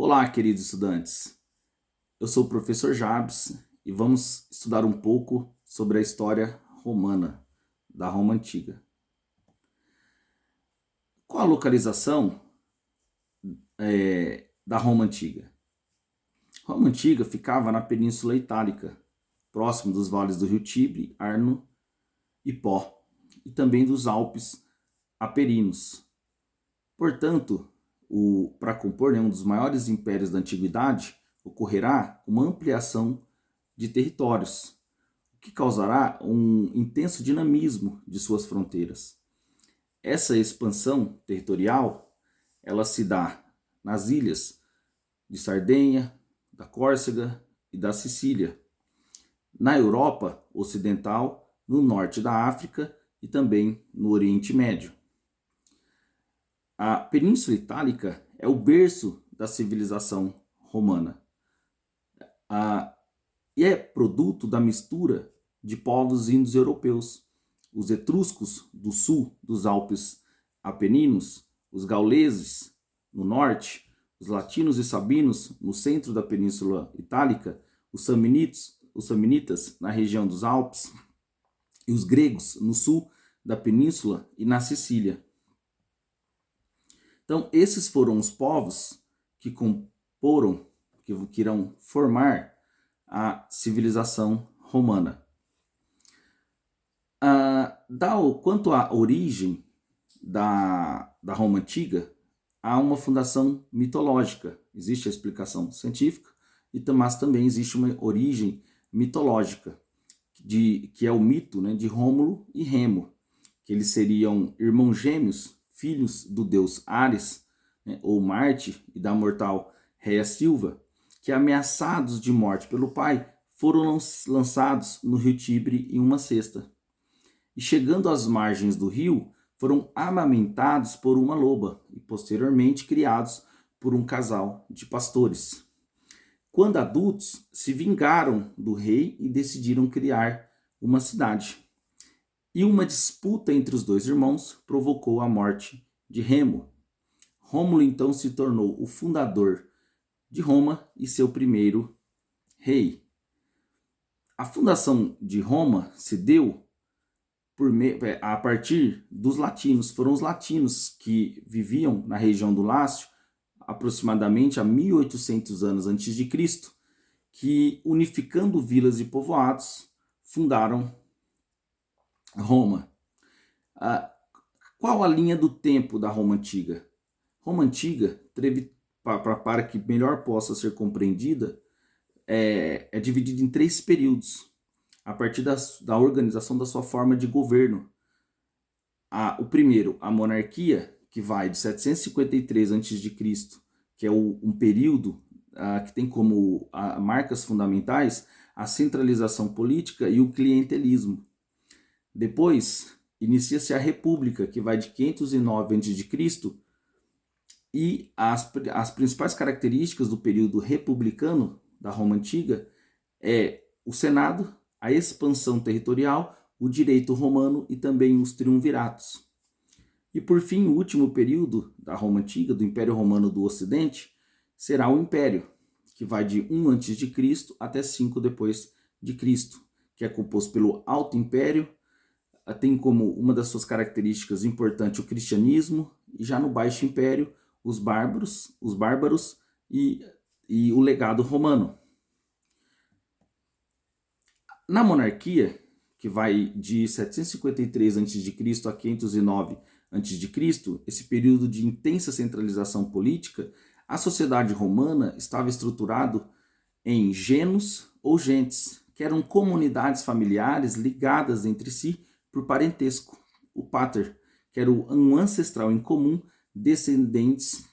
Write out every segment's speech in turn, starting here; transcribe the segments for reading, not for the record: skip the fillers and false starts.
Olá, queridos estudantes. Eu sou o professor Jabs e vamos estudar um pouco sobre a história romana, da Roma Antiga. Qual a localização da Roma Antiga? Roma Antiga ficava na Península Itálica, próximo dos vales do rio Tibre, Arno e Pó, e também dos Alpes Apeninos. Portanto, para compor um dos maiores impérios da antiguidade, ocorrerá uma ampliação de territórios, o que causará um intenso dinamismo de suas fronteiras. Essa expansão territorial, ela se dá nas ilhas de Sardenha, da Córcega e da Sicília, na Europa Ocidental, no norte da África e também no Oriente Médio. A Península Itálica é o berço da civilização romana e é produto da mistura de povos indo-europeus. Os etruscos do sul dos Alpes Apeninos, os gauleses no norte, os latinos e sabinos no centro da Península Itálica, os samnitas na região dos Alpes e os gregos no sul da península e na Sicília. Então, esses foram os povos que comporam, que irão formar a civilização romana. Quanto à origem da Roma Antiga, há uma fundação mitológica. Existe a explicação científica, mas também existe uma origem mitológica, que é o mito, né, de Rômulo e Remo, que eles seriam irmãos gêmeos, filhos do deus Ares, né, ou Marte, e da mortal Rhea Silva, que, ameaçados de morte pelo pai, foram lançados no rio Tibre em uma cesta. E chegando às margens do rio, foram amamentados por uma loba e posteriormente criados por um casal de pastores. Quando adultos, se vingaram do rei e decidiram criar uma cidade. E uma disputa entre os dois irmãos provocou a morte de Remo. Rômulo então se tornou o fundador de Roma e seu primeiro rei. A fundação de Roma se deu a partir dos latinos. Foram os latinos que viviam na região do Lácio aproximadamente há 1800 anos antes de Cristo, que, unificando vilas e povoados, fundaram Roma. Qual a linha do tempo da Roma Antiga? Roma Antiga, para que melhor possa ser compreendida, é dividida em 3 períodos, a partir da organização da sua forma de governo. O primeiro, a monarquia, que vai de 753 a.C., que é um período que tem como marcas fundamentais a centralização política e o clientelismo. Depois, inicia-se a república, que vai de 509 a.C., e as principais características do período republicano da Roma Antiga é o Senado, a expansão territorial, o direito romano e também os triunviratos. E por fim, o último período da Roma Antiga, do Império Romano do Ocidente, será o Império, que vai de 1 a.C. até 5 depois de Cristo, que é composto pelo Alto Império, tem como uma das suas características importantes o cristianismo, e já no Baixo Império, os bárbaros e o legado romano. Na monarquia, que vai de 753 a.C. a 509 a.C., esse período de intensa centralização política, a sociedade romana estava estruturada em genos ou gentes, que eram comunidades familiares ligadas entre si por parentesco. O pater, que era um ancestral em comum, descendentes,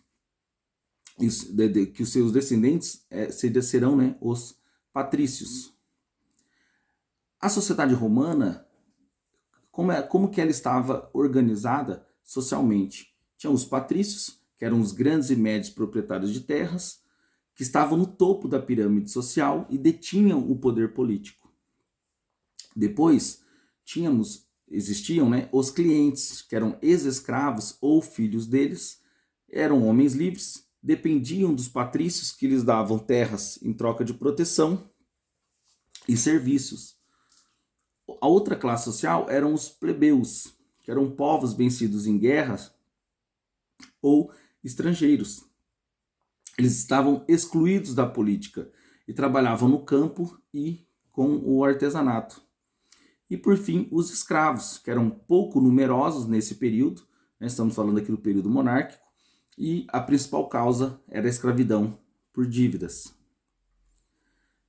que os seus descendentes serão, né, os patrícios. A sociedade romana, como que ela estava organizada socialmente? Tinha os patrícios, que eram os grandes e médios proprietários de terras, que estavam no topo da pirâmide social e detinham o poder político. Depois, existiam, né, os clientes, que eram ex-escravos ou filhos deles, eram homens livres, dependiam dos patrícios que lhes davam terras em troca de proteção e serviços. A outra classe social eram os plebeus, que eram povos vencidos em guerras ou estrangeiros. Eles estavam excluídos da política e trabalhavam no campo e com o artesanato. E por fim, os escravos, que eram pouco numerosos nesse período, né? Estamos falando aqui do período monárquico, e a principal causa era a escravidão por dívidas.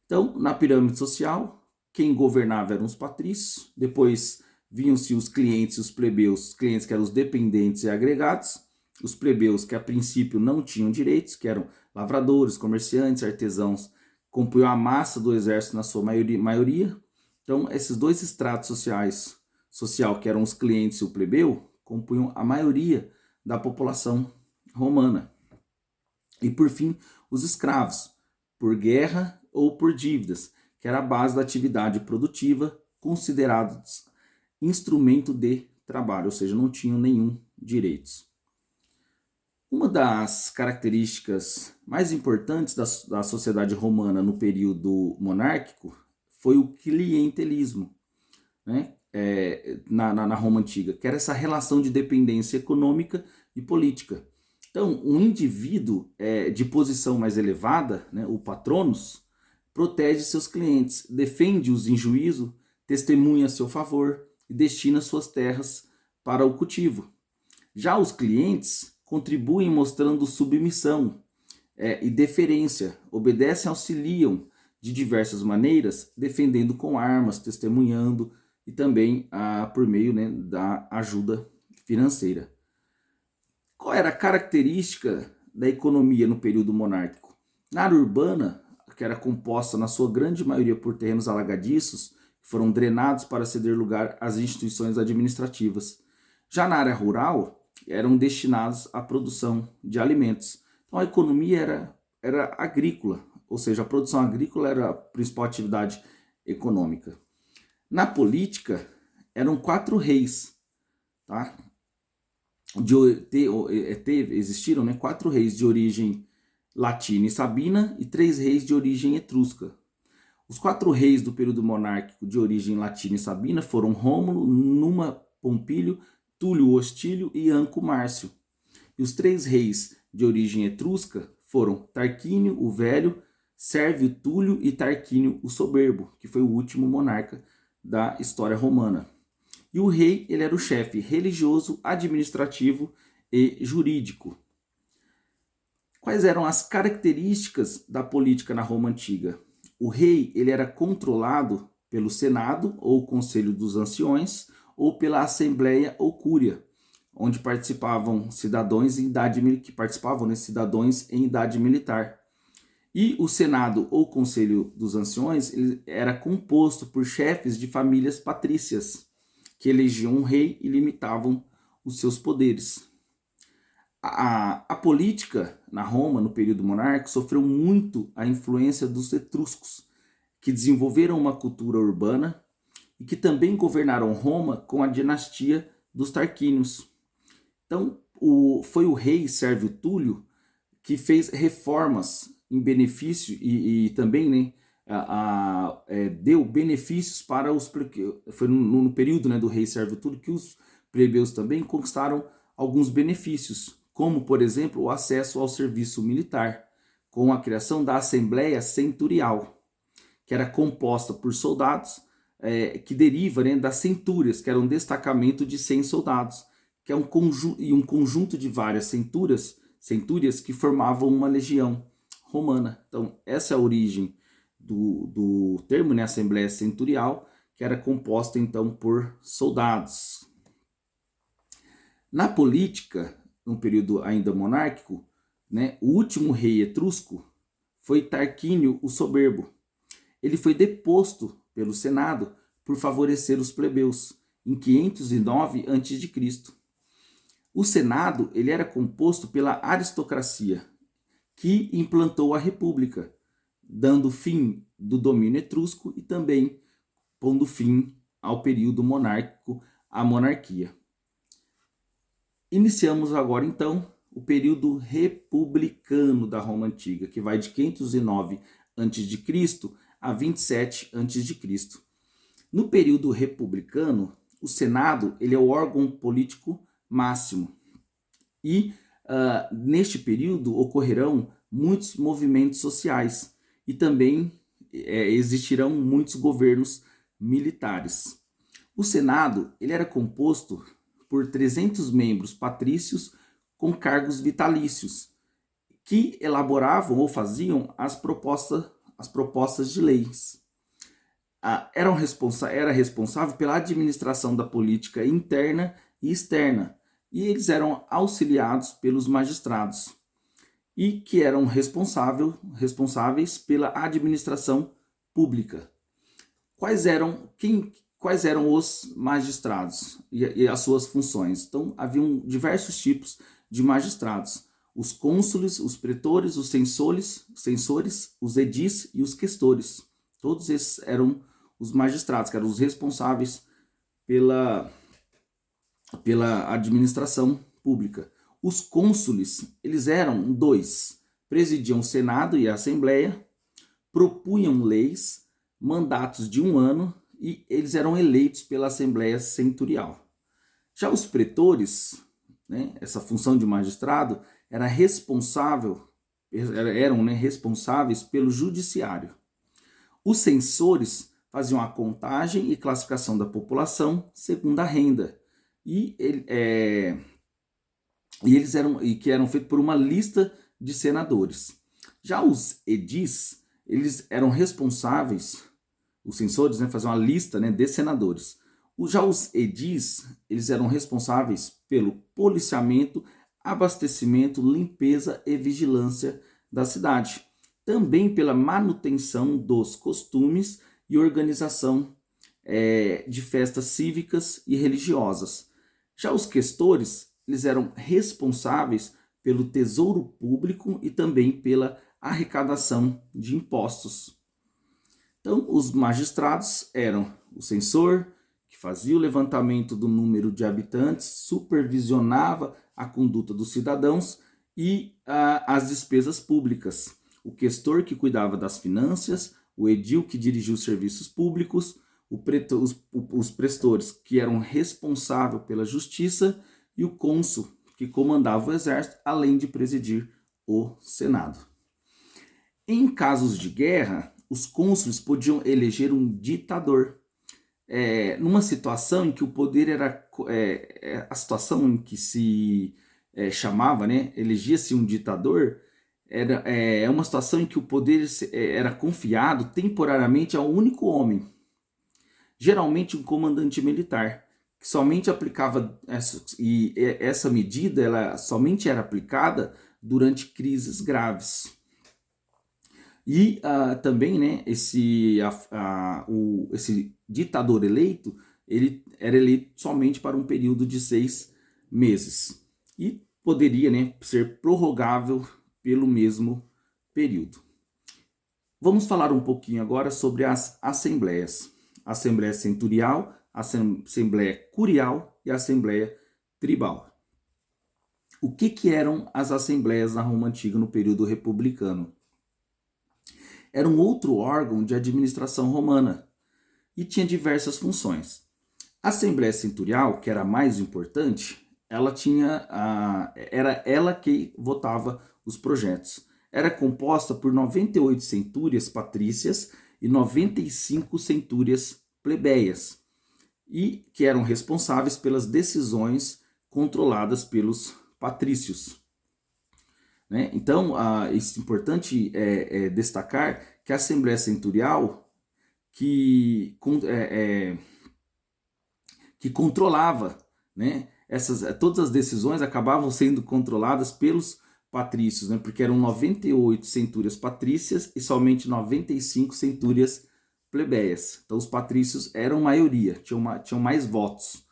Então, na pirâmide social, quem governava eram os patrícios, depois vinham-se os clientes e os plebeus, os clientes que eram os dependentes e agregados, os plebeus que a princípio não tinham direitos, que eram lavradores, comerciantes, artesãos, compunham a massa do exército na sua maioria. Então, esses dois estratos social, que eram os clientes e o plebeu, compunham a maioria da população romana. E, por fim, os escravos, por guerra ou por dívidas, que era a base da atividade produtiva, considerados instrumento de trabalho, ou seja, não tinham nenhum direitos. Uma das características mais importantes da sociedade romana no período monárquico foi o clientelismo, né? Na Roma Antiga, que era essa relação de dependência econômica e política. Então, um indivíduo de posição mais elevada, né, o patronus, protege seus clientes, defende-os em juízo, testemunha a seu favor e destina suas terras para o cultivo. Já os clientes contribuem mostrando submissão e deferência, obedecem e auxiliam de diversas maneiras, defendendo com armas, testemunhando e também por meio, né, da ajuda financeira. Qual era a característica da economia no período monárquico? Na área urbana, que era composta na sua grande maioria por terrenos alagadiços, que foram drenados para ceder lugar às instituições administrativas. Já na área rural, eram destinados à produção de alimentos. Então a economia era agrícola, ou seja, a produção agrícola era a principal atividade econômica. Na política, eram 4 reis, tá? Existiram, né, 4 reis de origem latina e sabina e 3 reis de origem etrusca. Os 4 reis do período monárquico de origem latina e sabina foram Rômulo, Numa Pompílio, Túlio Hostílio e Anco Márcio. E os 3 reis de origem etrusca foram Tarquínio o Velho, Sérvio Túlio e Tarquínio o Soberbo, que foi o último monarca da história romana. E o rei, ele era o chefe religioso, administrativo e jurídico. Quais eram as características da política na Roma Antiga? O rei, ele era controlado pelo Senado ou Conselho dos Anciões ou pela Assembleia ou Cúria, onde participavam cidadãos em idade militar. E o Senado ou Conselho dos Anciões ele era composto por chefes de famílias patrícias, que elegiam um rei e limitavam os seus poderes. A política na Roma, no período monárquico, sofreu muito a influência dos etruscos, que desenvolveram uma cultura urbana e que também governaram Roma com a dinastia dos Tarquínios. Então, foi o rei Sérvio Túlio que fez reformas em benefício e também, né, deu benefícios para os... Foi no período, né, do rei Sérvio Túlio que os plebeus também conquistaram alguns benefícios, como, por exemplo, o acesso ao serviço militar, com a criação da Assembleia Centurial, que era composta por soldados que deriva, né, das centúrias, que era um destacamento de 100 soldados, que é um conjunto de várias centúrias que formavam uma legião romana. Então, essa é a origem do termo, né, Assembleia Centurial, que era composta então por soldados. Na política, no período ainda monárquico, né, o último rei etrusco foi Tarquínio o Soberbo. Ele foi deposto pelo Senado por favorecer os plebeus em 509 a.C. O Senado ele era composto pela aristocracia, que implantou a República, dando fim do domínio etrusco e também pondo fim ao período monárquico, à monarquia. Iniciamos agora então o período republicano da Roma Antiga, que vai de 509 a.C. a 27 a.C. No período republicano, o Senado ele é o órgão político máximo. E neste período ocorrerão muitos movimentos sociais e também existirão muitos governos militares. O Senado ele era composto por 300 membros patrícios com cargos vitalícios, que elaboravam ou faziam as propostas de leis. Era responsável pela administração da política interna e externa, e eles eram auxiliados pelos magistrados, e que eram responsáveis pela administração pública. Quais eram os magistrados e as suas funções? Então, haviam diversos tipos de magistrados: os cônsules, os pretores, os censores, os edis e os questores. Todos esses eram os magistrados, que eram os responsáveis pela administração pública. Os cônsules, eles eram 2, presidiam o Senado e a Assembleia, propunham leis, mandatos de 1 ano, e eles eram eleitos pela Assembleia Centurial. Já os pretores, né, essa função de magistrado, eram responsáveis pelo judiciário. Os censores faziam a contagem e classificação da população segundo a renda, que eram feitos por uma lista de senadores. Já os edis, eles eram responsáveis, os censores, né, faziam uma lista, né, de senadores. Já os edis, eles eram responsáveis pelo policiamento, abastecimento, limpeza e vigilância da cidade. Também pela manutenção dos costumes e organização de festas cívicas e religiosas. Já os questores, eles eram responsáveis pelo tesouro público e também pela arrecadação de impostos. Então, os magistrados eram o censor, que fazia o levantamento do número de habitantes, supervisionava a conduta dos cidadãos e as despesas públicas. O questor, que cuidava das finanças, o edil, que dirigia os serviços públicos, os prestores, que eram responsáveis pela justiça, e o cônsul, que comandava o exército, além de presidir o Senado. Em casos de guerra, os cônsules podiam eleger um ditador. Numa situação em que o poder era a situação em que se chamava, né, elegia-se um ditador, era uma situação em que o poder era confiado temporariamente a um único homem, geralmente um comandante militar, que somente aplicava essa medida, ela somente era aplicada durante crises graves. E também, né, esse ditador eleito, ele era eleito somente para um período de 6 meses e poderia, né, ser prorrogável pelo mesmo período. Vamos falar um pouquinho agora sobre as assembleias. A Assembleia Centurial, a Assembleia Curial e a Assembleia Tribal. O que eram as assembleias na Roma Antiga no período republicano? Era um outro órgão de administração romana e tinha diversas funções. A Assembleia Centurial, que era a mais importante, era ela que votava os projetos. Era composta por 98 centúrias patrícias e 95 centúrias plebeias, e que eram responsáveis pelas decisões controladas pelos patrícios. Né? Então, é importante destacar que a Assembleia Centurial, que controlava, né, todas as decisões acabavam sendo controladas pelos patrícios, né, porque eram 98 centúrias patrícias e somente 95 centúrias plebeias. Então, os patrícios eram maioria, tinham mais votos.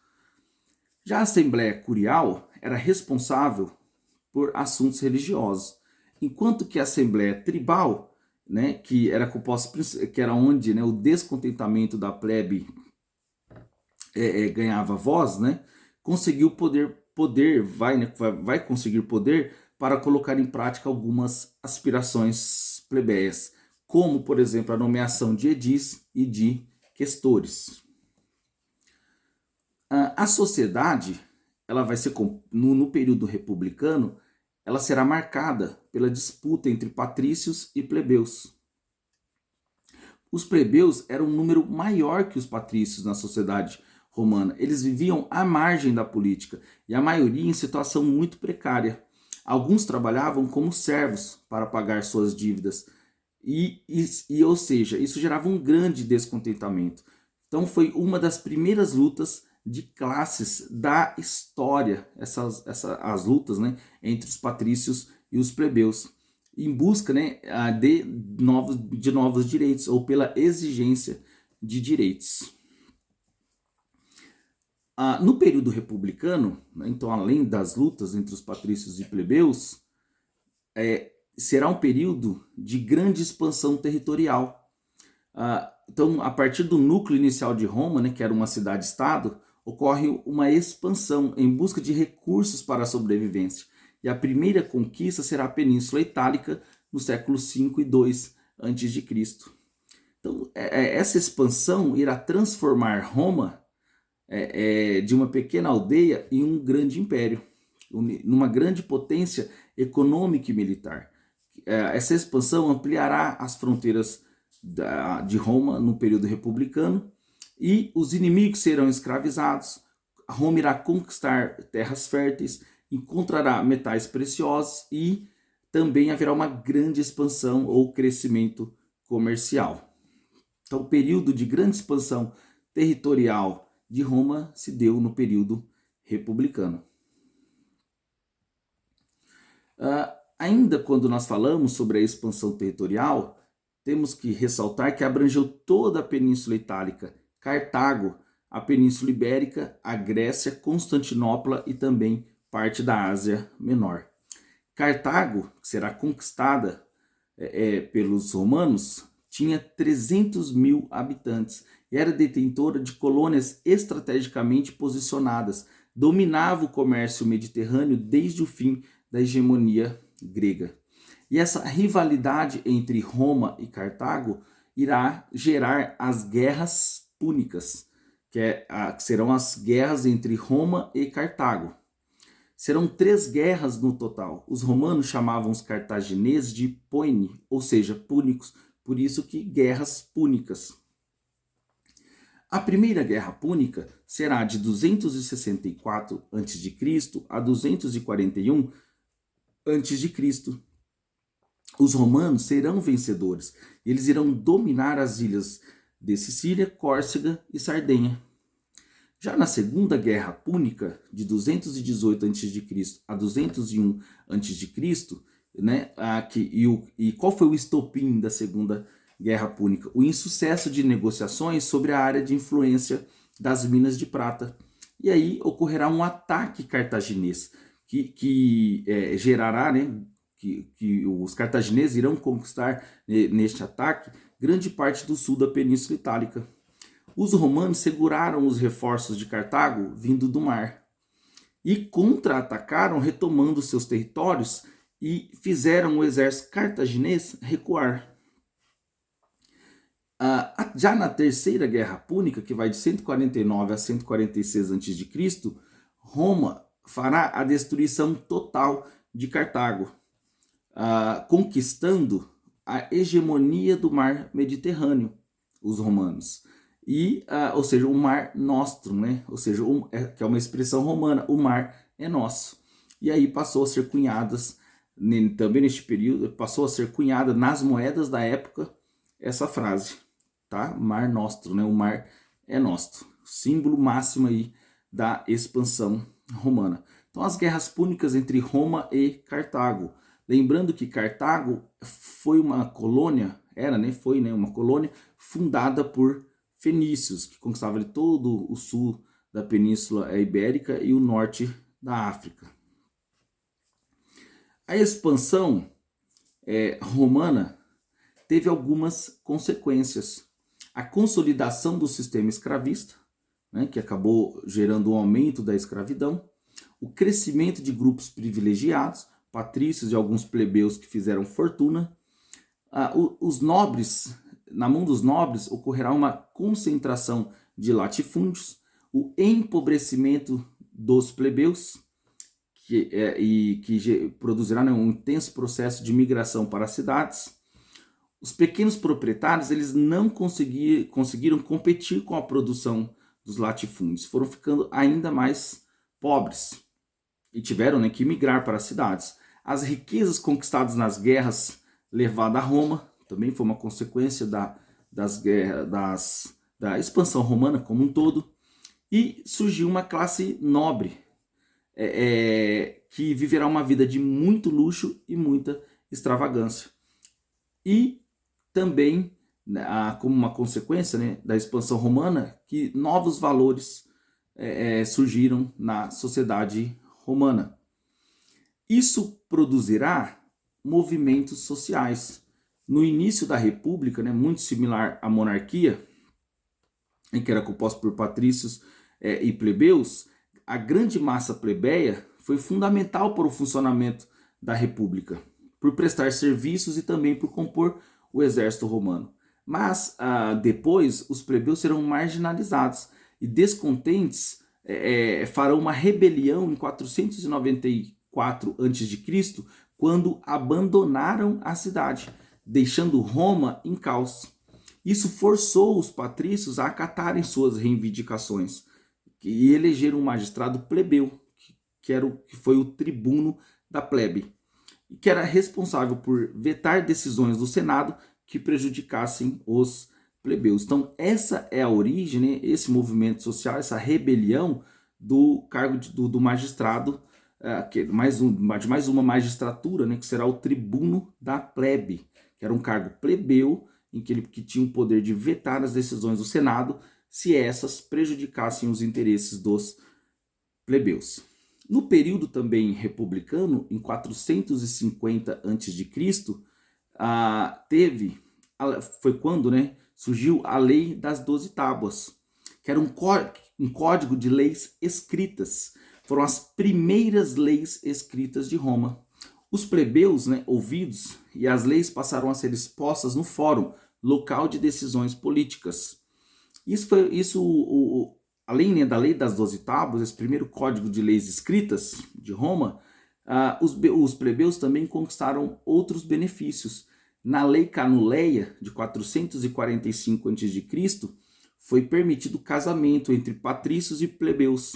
Já a Assembleia Curial era responsável por assuntos religiosos, enquanto que a Assembleia Tribal, né, que era composta, que era onde, né, o descontentamento da plebe ganhava voz, né, conseguiu poder poder, vai conseguir poder para colocar em prática algumas aspirações plebeias, como, por exemplo, a nomeação de edis e de questores. A sociedade, ela vai ser, no período republicano, ela será marcada pela disputa entre patrícios e plebeus. Os plebeus eram um número maior que os patrícios na sociedade romana. Eles viviam à margem da política e a maioria em situação muito precária. Alguns trabalhavam como servos para pagar suas dívidas ou seja, isso gerava um grande descontentamento. Então foi uma das primeiras lutas de classes da história, as lutas, né, entre os patrícios e os plebeus, em busca, né, de novos direitos, ou pela exigência de direitos. No período republicano, né, então, além das lutas entre os patrícios e plebeus, será um período de grande expansão territorial. Então, a partir do núcleo inicial de Roma, né, que era uma cidade-estado, ocorre uma expansão em busca de recursos para a sobrevivência. E a primeira conquista será a Península Itálica, no século V e II a.C. Então, essa expansão irá transformar Roma de uma pequena aldeia em um grande império, numa grande potência econômica e militar. Essa expansão ampliará as fronteiras de Roma no período republicano, e os inimigos serão escravizados. Roma irá conquistar terras férteis, encontrará metais preciosos e também haverá uma grande expansão ou crescimento comercial. Então, o período de grande expansão territorial de Roma se deu no período republicano. Ainda quando nós falamos sobre a expansão territorial, temos que ressaltar que abrangeu toda a Península Itálica, Cartago, a Península Ibérica, a Grécia, Constantinopla e também parte da Ásia Menor. Cartago, que será conquistada pelos romanos, tinha 300 mil habitantes e era detentora de colônias estrategicamente posicionadas. Dominava o comércio mediterrâneo desde o fim da hegemonia grega. E essa rivalidade entre Roma e Cartago irá gerar as guerras púnicas, que serão as guerras entre Roma e Cartago. Serão 3 guerras no total. Os romanos chamavam os cartagineses de poini, ou seja, púnicos, por isso que guerras púnicas. A primeira guerra púnica será de 264 a.C. a 241 a.C. Os romanos serão vencedores. Eles irão dominar as ilhas de Sicília, Córcega e Sardenha. Já na Segunda Guerra Púnica, de 218 a.C. a 201 a.C., né, e qual foi o estopim da Segunda Guerra Púnica? O insucesso de negociações sobre a área de influência das minas de prata. E aí ocorrerá um ataque cartaginês, que gerará, né, que os cartagineses irão conquistar neste ataque grande parte do sul da Península Itálica. Os romanos seguraram os reforços de Cartago vindo do mar e contra-atacaram retomando seus territórios e fizeram o exército cartaginês recuar. Já na Terceira Guerra Púnica, que vai de 149 a 146 a.C., Roma fará a destruição total de Cartago, conquistando a hegemonia do mar Mediterrâneo, os romanos. Ou seja, o mar nostrum, né? Ou seja, que é uma expressão romana, o mar é nosso. E aí passou a ser cunhadas, também neste período, passou a ser cunhada nas moedas da época essa frase, tá? Mar nostrum, né? O mar é nosso. Símbolo máximo aí da expansão romana. Então, as guerras púnicas entre Roma e Cartago. Lembrando que Cartago foi uma colônia, foi uma colônia fundada por fenícios, que conquistavam todo o sul da Península Ibérica e o norte da África. A expansão romana teve algumas consequências. A consolidação do sistema escravista, né, que acabou gerando um aumento da escravidão, o crescimento de grupos privilegiados, patrícios e alguns plebeus que fizeram fortuna. Os nobres, na mão dos nobres, ocorrerá uma concentração de latifúndios, o empobrecimento dos plebeus, que produzirá, né, um intenso processo de migração para as cidades. Os pequenos proprietários eles não conseguiram competir com a produção dos latifúndios, foram ficando ainda mais pobres e tiveram, né, que migrar para as cidades. As riquezas conquistadas nas guerras levadas a Roma também foi uma consequência da expansão romana como um todo, e surgiu uma classe nobre que viverá uma vida de muito luxo e muita extravagância. E também, como uma consequência, né, da expansão romana, que novos valores surgiram na sociedade romana. Isso produzirá movimentos sociais. No início da República, né, muito similar à monarquia, em que era composta por patrícios e plebeus, a grande massa plebeia foi fundamental para o funcionamento da República, por prestar serviços e também por compor o exército romano. Mas depois os plebeus serão marginalizados e descontentes farão uma rebelião em 494 a.C., quando abandonaram a cidade, deixando Roma em caos. Isso forçou os patrícios a acatarem suas reivindicações e elegeram um magistrado plebeu, que foi o tribuno da plebe, e que era responsável por vetar decisões do Senado que prejudicassem os plebeus. Então essa é a origem, né, esse movimento social, essa rebelião do cargo do magistrado, de mais uma magistratura, né, que será o tribuno da plebe, que era um cargo plebeu em que tinha o poder de vetar as decisões do Senado se essas prejudicassem os interesses dos plebeus. No período também republicano, em 450 a.C., foi quando, né, surgiu a Lei das 12 Tábuas, que era um código de leis escritas. Foram as primeiras leis escritas de Roma. Os plebeus, né, ouvidos, e as leis passaram a ser expostas no fórum, local de decisões políticas. Além, né, da Lei das 12 Tábuas, esse primeiro código de leis escritas de Roma, os plebeus também conquistaram outros benefícios. Na Lei Canuleia, de 445 a.C., foi permitido o casamento entre patrícios e plebeus,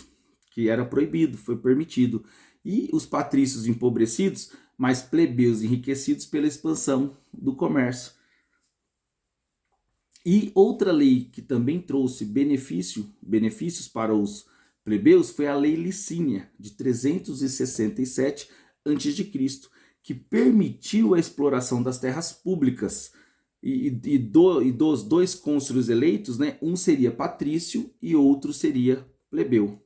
que era proibido, foi permitido. E os patrícios empobrecidos, mas plebeus enriquecidos pela expansão do comércio. E outra lei que também trouxe benefícios para os plebeus foi a Lei Licínia, de 367 a.C., que permitiu a exploração das terras públicas. E dos dois cônsules eleitos, né, um seria patrício e outro seria plebeu.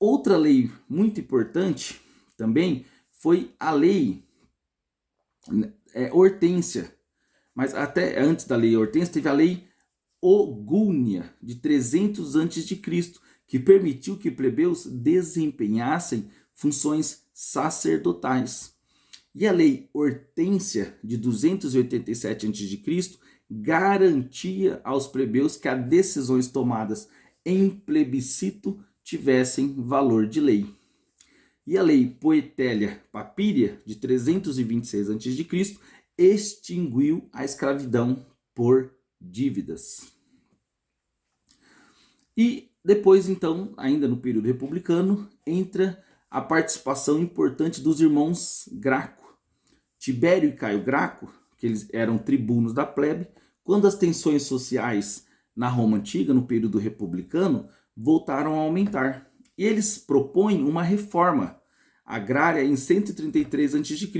Outra lei muito importante também foi a Lei Hortência. Mas até antes da Lei Hortência teve a Lei Ogúnia, de 300 a.C., que permitiu que plebeus desempenhassem funções sacerdotais. E a Lei Hortência, de 287 a.C., garantia aos plebeus que as decisões tomadas em plebiscito tivessem valor de lei. E a Lei Poetélia Papíria, de 326 a.C., extinguiu a escravidão por dívidas. E depois, então, ainda no período republicano, entra a participação importante dos irmãos Graco. Tibério e Caio Graco, que eles eram tribunos da plebe, quando as tensões sociais na Roma Antiga, no período republicano, voltaram a aumentar. E eles propõem uma reforma agrária em 133 a.C.,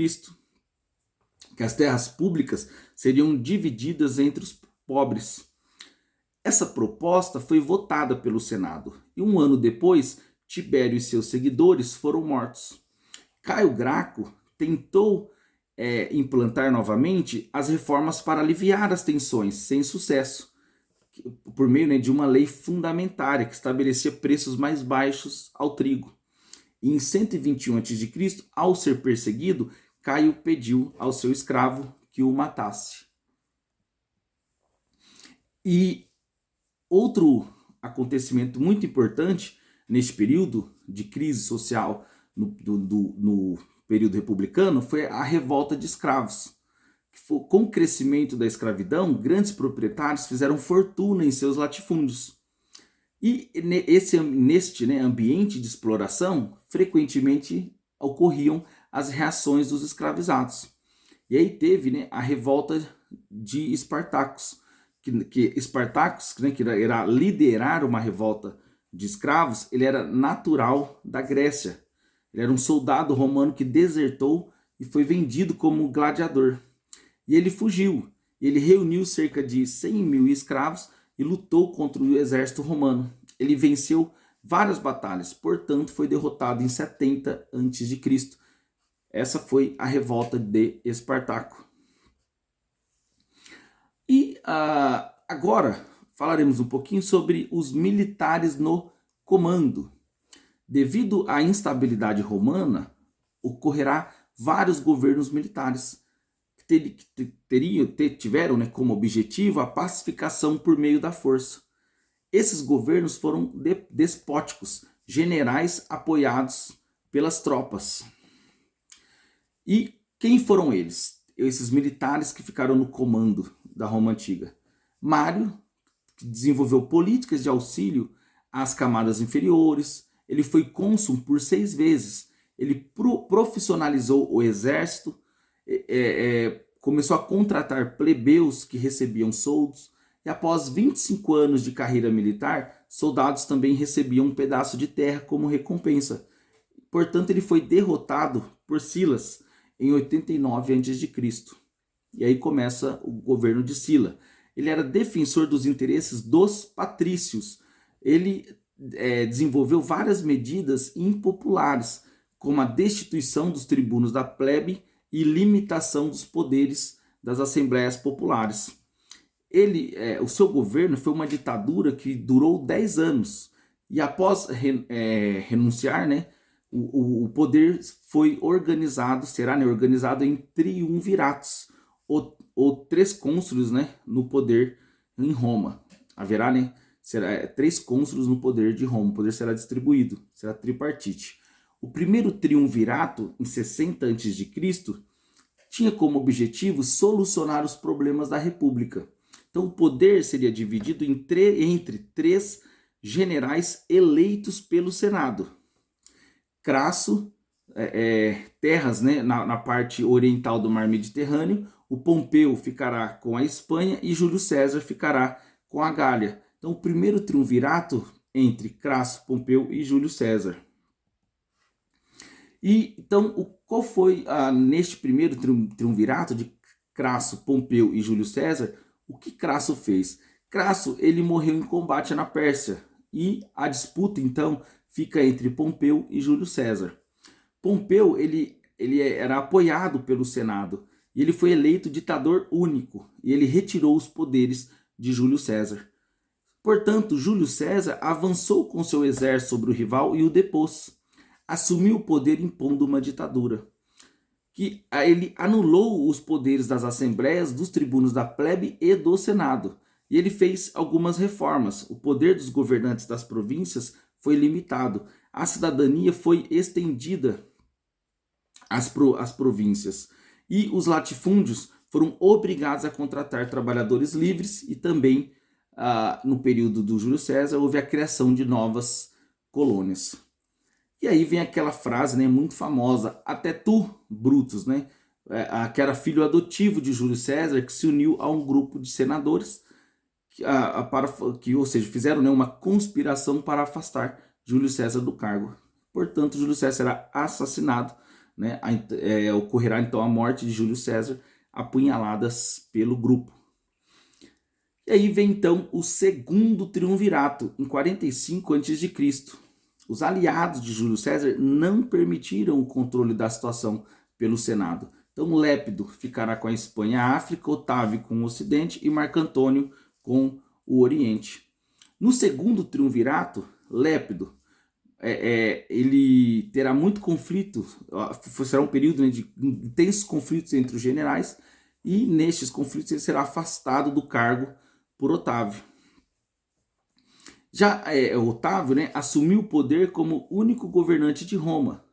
que as terras públicas seriam divididas entre os pobres. Essa proposta foi votada pelo Senado e um ano depois, Tibério e seus seguidores foram mortos. Caio Graco tentou implantar novamente as reformas para aliviar as tensões, sem sucesso, por meio, né, de uma lei fundamentária que estabelecia preços mais baixos ao trigo. E em 121 a.C., ao ser perseguido, Caio pediu ao seu escravo que o matasse. E outro acontecimento muito importante neste período de crise social no período republicano foi a revolta de escravos. Com o crescimento da escravidão, grandes proprietários fizeram fortuna em seus latifúndios. E neste ambiente de exploração, frequentemente ocorriam as reações dos escravizados. E aí teve a revolta de Espartacus, que Espartacus, que era liderar uma revolta de escravos, ele era natural da Grécia. Ele era um soldado romano que desertou e foi vendido como gladiador. E ele fugiu. Ele reuniu cerca de 100 mil escravos e lutou contra o exército romano. Ele venceu várias batalhas, portanto foi derrotado em 70 a.C. Essa foi a revolta de Espartaco. E agora falaremos um pouquinho sobre os militares no comando. Devido à instabilidade romana, ocorrerá vários governos militares que tiveram como objetivo a pacificação por meio da força. Esses governos foram despóticos, generais apoiados pelas tropas. E quem foram eles? Esses militares que ficaram no comando da Roma Antiga. Mário, que desenvolveu políticas de auxílio às camadas inferiores. Ele foi cônsul por 6 vezes. Ele profissionalizou o exército, começou a contratar plebeus que recebiam soldos. E após 25 anos de carreira militar, soldados também recebiam um pedaço de terra como recompensa. Portanto, ele foi derrotado por Silas em 89 a.C. E aí começa o governo de Sila. Ele era defensor dos interesses dos patrícios. Ele desenvolveu várias medidas impopulares, como a destituição dos tribunos da plebe e limitação dos poderes das assembleias populares. O seu governo foi uma ditadura que durou 10 anos. E após renunciar, o poder foi organizado, será organizado em triunviratos, ou 3 cônsules no poder em Roma. Haverá será 3 cônsules no poder de Roma, o poder será distribuído, será tripartite. O primeiro triunvirato, em 60 a.C., tinha como objetivo solucionar os problemas da república. Então o poder seria dividido entre 3 generais eleitos pelo Senado. Crasso, terras na parte oriental do mar Mediterrâneo. O Pompeu ficará com a Espanha e Júlio César ficará com a Gália. Então o primeiro triunvirato entre Crasso, Pompeu e Júlio César. E então qual foi neste primeiro triunvirato de Crasso, Pompeu e Júlio César? O que Crasso fez? Crasso ele morreu em combate na Pérsia e a disputa então fica entre Pompeu e Júlio César. Pompeu ele era apoiado pelo Senado e ele foi eleito ditador único e ele retirou os poderes de Júlio César. Portanto, Júlio César avançou com seu exército sobre o rival e o depôs. Assumiu o poder impondo uma ditadura. Ele anulou os poderes das assembleias, dos tribunos da plebe e do Senado. E ele fez algumas reformas. O poder dos governantes das províncias foi limitado. A cidadania foi estendida às províncias. E os latifúndios foram obrigados a contratar trabalhadores livres e também, no período do Júlio César, houve a criação de novas colônias. E aí vem aquela frase muito famosa, até tu, Brutus, que era filho adotivo de Júlio César, que se uniu a um grupo de senadores, ou seja, fizeram uma conspiração para afastar Júlio César do cargo. Portanto, Júlio César será assassinado, ocorrerá então a morte de Júlio César, apunhaladas pelo grupo. E aí vem então o segundo triunvirato, em 45 a.C. Os aliados de Júlio César não permitiram o controle da situação pelo Senado. Então Lépido ficará com a Espanha e a África, Otávio com o Ocidente e Marco Antônio com o Oriente. No segundo triunvirato, Lépido, ele terá muito conflito, será um período, né, de intensos conflitos entre os generais, e nestes conflitos ele será afastado do cargo por Otávio. Já Otávio, né, assumiu o poder como único governante de Roma.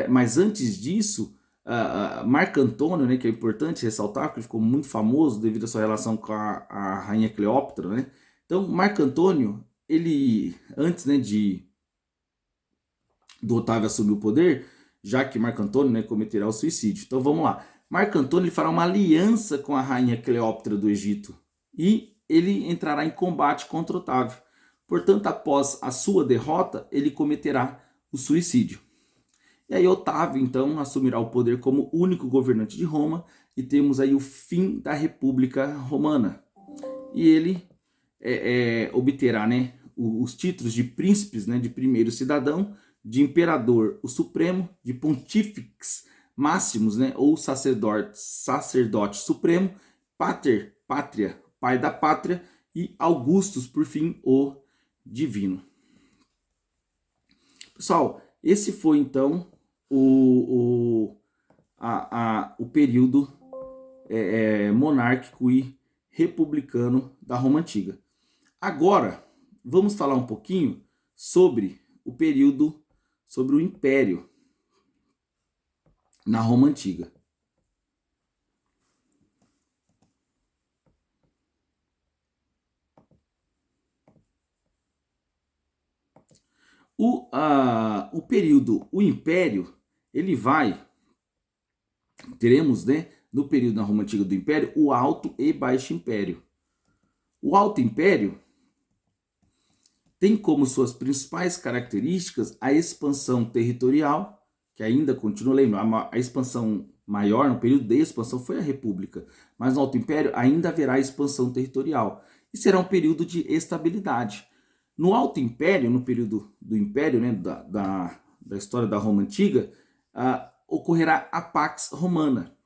Mas antes disso, Marco Antônio, né, que é importante ressaltar, porque ele ficou muito famoso devido à sua relação com a rainha Cleópatra, né? Então, Marco Antônio, ele, antes, né, do Otávio assumir o poder, já que Marco Antônio, né, cometerá o suicídio. Então vamos lá. Marco Antônio ele fará uma aliança com a rainha Cleópatra do Egito e ele entrará em combate contra Otávio. Portanto, após a sua derrota, ele cometerá o suicídio. E aí Otávio, então, assumirá o poder como único governante de Roma e temos aí o fim da República Romana. E ele obterá, né, os títulos de príncipes, né, de primeiro cidadão, de imperador, o supremo, de pontífices máximos, né, ou sacerdote supremo, pater, pátria, pai da pátria, e Augustus, por fim, o divino. Pessoal, esse foi então o período monárquico e republicano da Roma Antiga. Agora, vamos falar um pouquinho sobre o período, sobre o Império na Roma Antiga. O período, o Império, ele vai, teremos, né, no período na Roma Antiga do Império, o Alto e Baixo Império. O Alto Império tem como suas principais características a expansão territorial, que ainda continua, lembra, a expansão maior, no período de expansão, foi a República, mas no Alto Império ainda haverá expansão territorial, e será um período de estabilidade. No Alto Império, no período do Império, né, da história da Roma Antiga, ocorrerá a Pax Romana,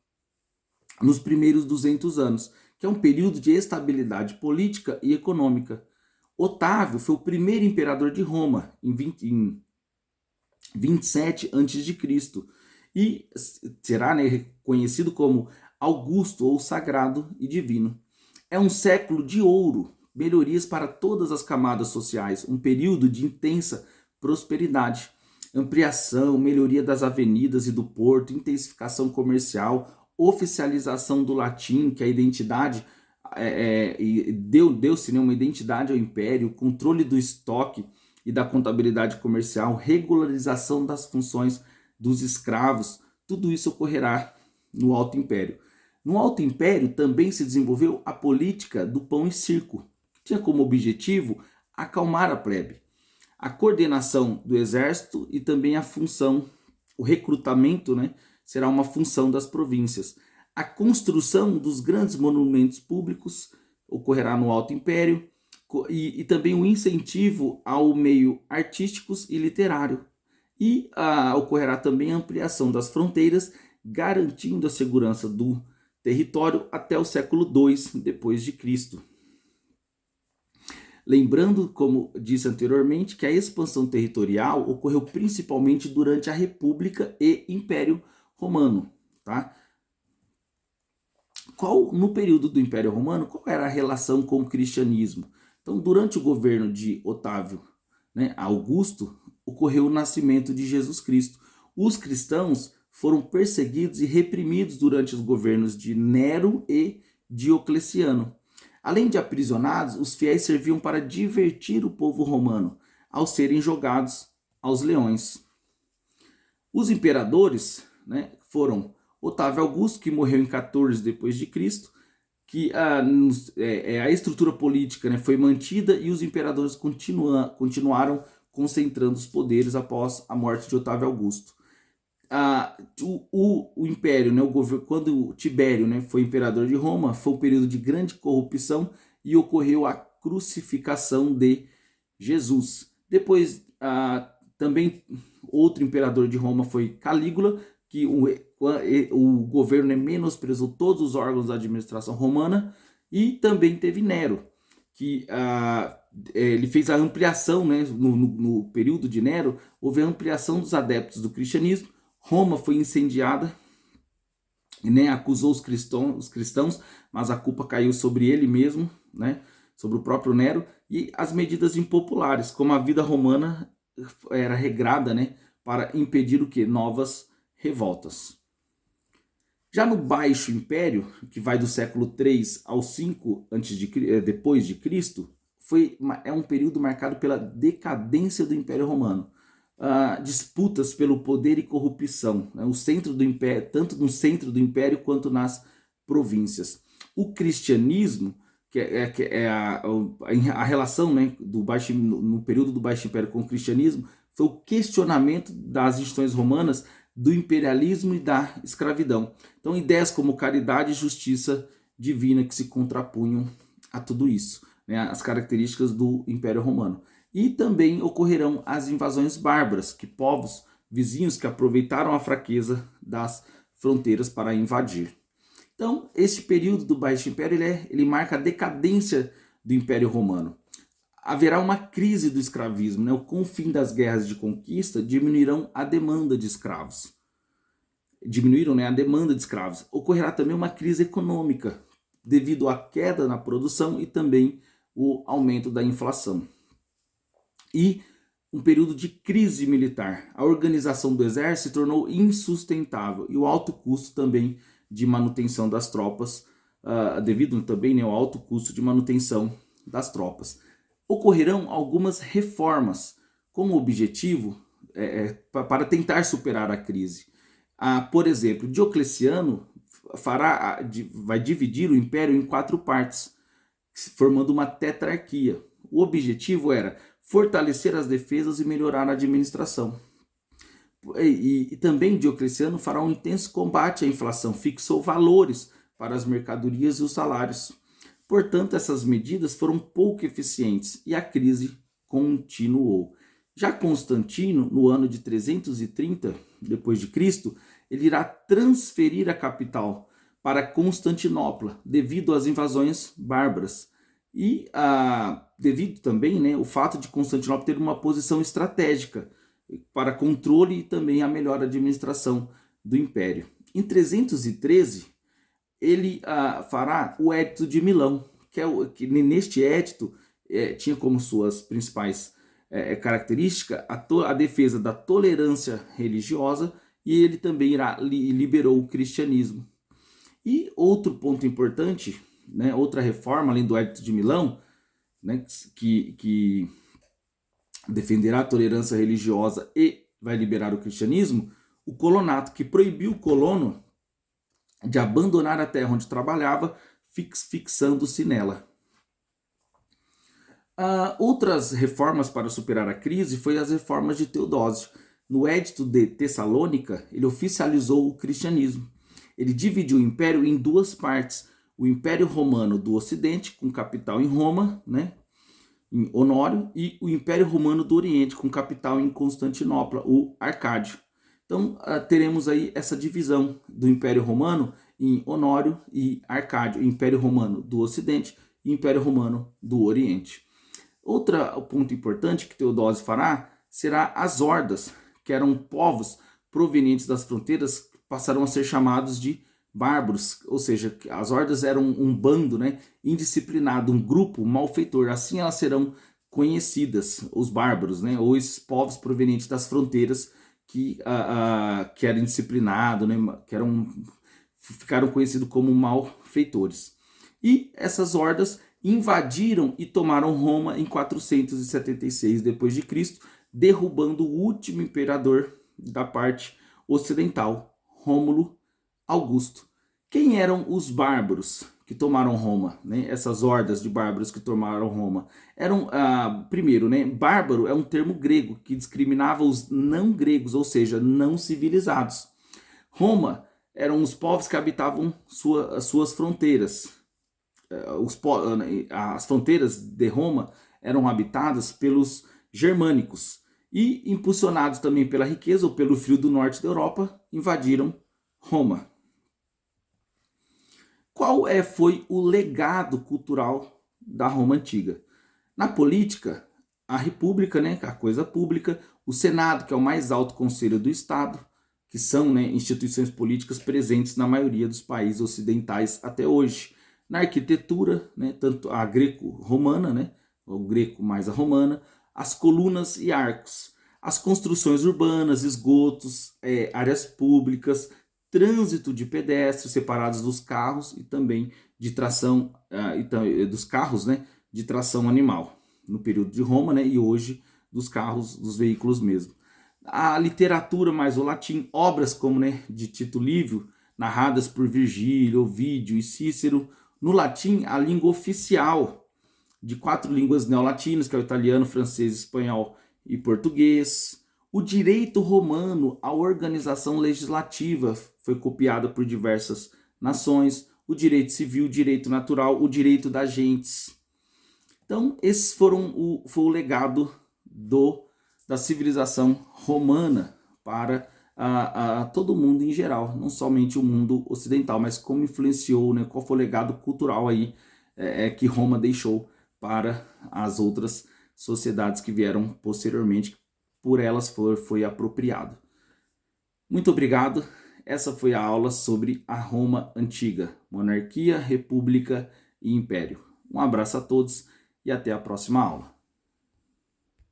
nos primeiros 200 anos, que é um período de estabilidade política e econômica. Otávio foi o primeiro imperador de Roma, em 27 a.C., e será, né, reconhecido como Augusto, ou sagrado e divino. É um século de ouro, melhorias para todas as camadas sociais, um período de intensa prosperidade, ampliação, melhoria das avenidas e do porto, intensificação comercial, oficialização do latim, que é a identidade, deu-se, né, uma identidade ao império, controle do estoque e da contabilidade comercial, regularização das funções dos escravos, tudo isso ocorrerá no Alto Império. No Alto Império também se desenvolveu a política do pão e circo, que tinha como objetivo acalmar a plebe, a coordenação do exército e também a função, o recrutamento, né, será uma função das províncias. A construção dos grandes monumentos públicos ocorrerá no Alto Império e também o incentivo ao meio artísticos e literário. E ocorrerá também a ampliação das fronteiras, garantindo a segurança do território até o século II depois de Cristo. Lembrando, como disse anteriormente, que a expansão territorial ocorreu principalmente durante a República e Império Romano, tá? No período do Império Romano, qual era a relação com o cristianismo? Então, durante o governo de Otávio, né, Augusto, ocorreu o nascimento de Jesus Cristo. Os cristãos foram perseguidos e reprimidos durante os governos de Nero e Diocleciano. Além de aprisionados, os fiéis serviam para divertir o povo romano, ao serem jogados aos leões. Os imperadores, né, foram Otávio Augusto, que morreu em 14 depois de Cristo, que a estrutura política, né, foi mantida e os imperadores continuaram concentrando os poderes após a morte de Otávio Augusto. O império, né, quando Tibério, né, foi imperador de Roma, foi um período de grande corrupção e ocorreu a crucificação de Jesus. Depois, também outro imperador de Roma foi Calígula, que o governo menosprezou todos os órgãos da administração romana, e também teve Nero, que ele fez a ampliação, né, no período de Nero, houve a ampliação dos adeptos do cristianismo. Roma foi incendiada, né, acusou os cristãos, mas a culpa caiu sobre ele mesmo, né, sobre o próprio Nero, e as medidas impopulares, como a vida romana era regrada, né, para impedir o que? Novas revoltas. Já no Baixo Império, que vai do século 3 ao 5 depois de Cristo, é um período marcado pela decadência do Império Romano. Disputas pelo poder e corrupção, né? O centro do império, tanto no centro do império quanto nas províncias. O cristianismo, que é a relação, né, no período do Baixo Império com o cristianismo, foi o questionamento das instituições romanas, do imperialismo e da escravidão. Então, ideias como caridade e justiça divina que se contrapunham a tudo isso, né, as características do Império Romano. E também ocorrerão as invasões bárbaras, que povos vizinhos que aproveitaram a fraqueza das fronteiras para invadir. Então, este período do Baixo Império ele marca a decadência do Império Romano. Haverá uma crise do escravismo, né? Com o fim das guerras de conquista, diminuirão a demanda de escravos. Diminuíram, né, a demanda de escravos. Ocorrerá também uma crise econômica, devido à queda na produção e também o aumento da inflação. E um período de crise militar. A organização do exército se tornou insustentável e o alto custo também de manutenção das tropas, devido também, né, ao alto custo de manutenção das tropas. Ocorrerão algumas reformas com o objetivo para tentar superar a crise. Por exemplo, Diocleciano vai dividir o império em 4 partes, formando uma tetrarquia. O objetivo era fortalecer as defesas e melhorar a administração. E também Diocleciano fará um intenso combate à inflação, fixou valores para as mercadorias e os salários. Portanto, essas medidas foram pouco eficientes e a crise continuou. Já Constantino, no ano de 330 depois de Cristo, ele irá transferir a capital para Constantinopla devido às invasões bárbaras. E devido também, né, o fato de Constantinopla ter uma posição estratégica para controle e também a melhor administração do império. Em 313, ele fará o Edito de Milão, que neste edito tinha como suas principais características a defesa da tolerância religiosa, e ele também liberou o cristianismo. E outro ponto importante, né, outra reforma, além do Edito de Milão, né, que defenderá a tolerância religiosa e vai liberar o cristianismo, o colonato, que proibiu o colono de abandonar a terra onde trabalhava, fixando-se nela. Outras reformas para superar a crise foi as reformas de Teodósio. No Edito de Tessalônica, ele oficializou o cristianismo. Ele dividiu o império em 2 partes: o Império Romano do Ocidente, com capital em Roma, né, em Honório, e o Império Romano do Oriente, com capital em Constantinopla, o Arcádio. Então, teremos aí essa divisão do Império Romano em Honório e Arcádio, Império Romano do Ocidente e Império Romano do Oriente. Outro ponto importante que Teodósio fará será as hordas, que eram povos provenientes das fronteiras, que passaram a ser chamados de bárbaros, ou seja, as hordas eram um bando, né, indisciplinado, um grupo malfeitor. Assim elas serão conhecidas, os bárbaros, né, ou esses povos provenientes das fronteiras que eram indisciplinados, né, ficaram conhecidos como malfeitores. E essas hordas invadiram e tomaram Roma em 476 d.C., derrubando o último imperador da parte ocidental, Rômulo Augusto. Quem eram os bárbaros que tomaram Roma, né? Essas hordas de bárbaros que tomaram Roma? Primeiro, né? Bárbaro é um termo grego que discriminava os não gregos, ou seja, não civilizados. Roma eram os povos que habitavam suas fronteiras. As fronteiras de Roma eram habitadas pelos germânicos e, impulsionados também pela riqueza ou pelo frio do norte da Europa, invadiram Roma. Qual foi o legado cultural da Roma Antiga. Na política, a República, né, a coisa pública, o Senado, que é o mais alto conselho do Estado, que são, né, instituições políticas presentes na maioria dos países ocidentais até hoje. Na arquitetura, né, tanto a greco-romana, né, o greco mais a romana, as colunas e arcos, as construções urbanas, esgotos, áreas públicas, trânsito de pedestres separados dos carros e também de tração dos carros, né, de tração animal no período de Roma, né, e hoje dos carros, dos veículos mesmo. A literatura mais o latim, obras como, né, de Tito Livio, narradas por Virgílio, Ovídio e Cícero, no latim a língua oficial de 4 línguas neolatinas, que é o italiano, francês, espanhol e português. O direito romano, a organização legislativa, foi copiada por diversas nações. O direito civil, o direito natural, o direito das gentes. Então, esses foi o legado da civilização romana para todo mundo em geral, não somente o mundo ocidental, mas como influenciou, né, qual foi o legado cultural aí que Roma deixou para as outras sociedades que vieram posteriormente, por elas foi apropriado. Muito obrigado. Essa foi a aula sobre a Roma Antiga, monarquia, república e império. Um abraço a todos e até a próxima aula.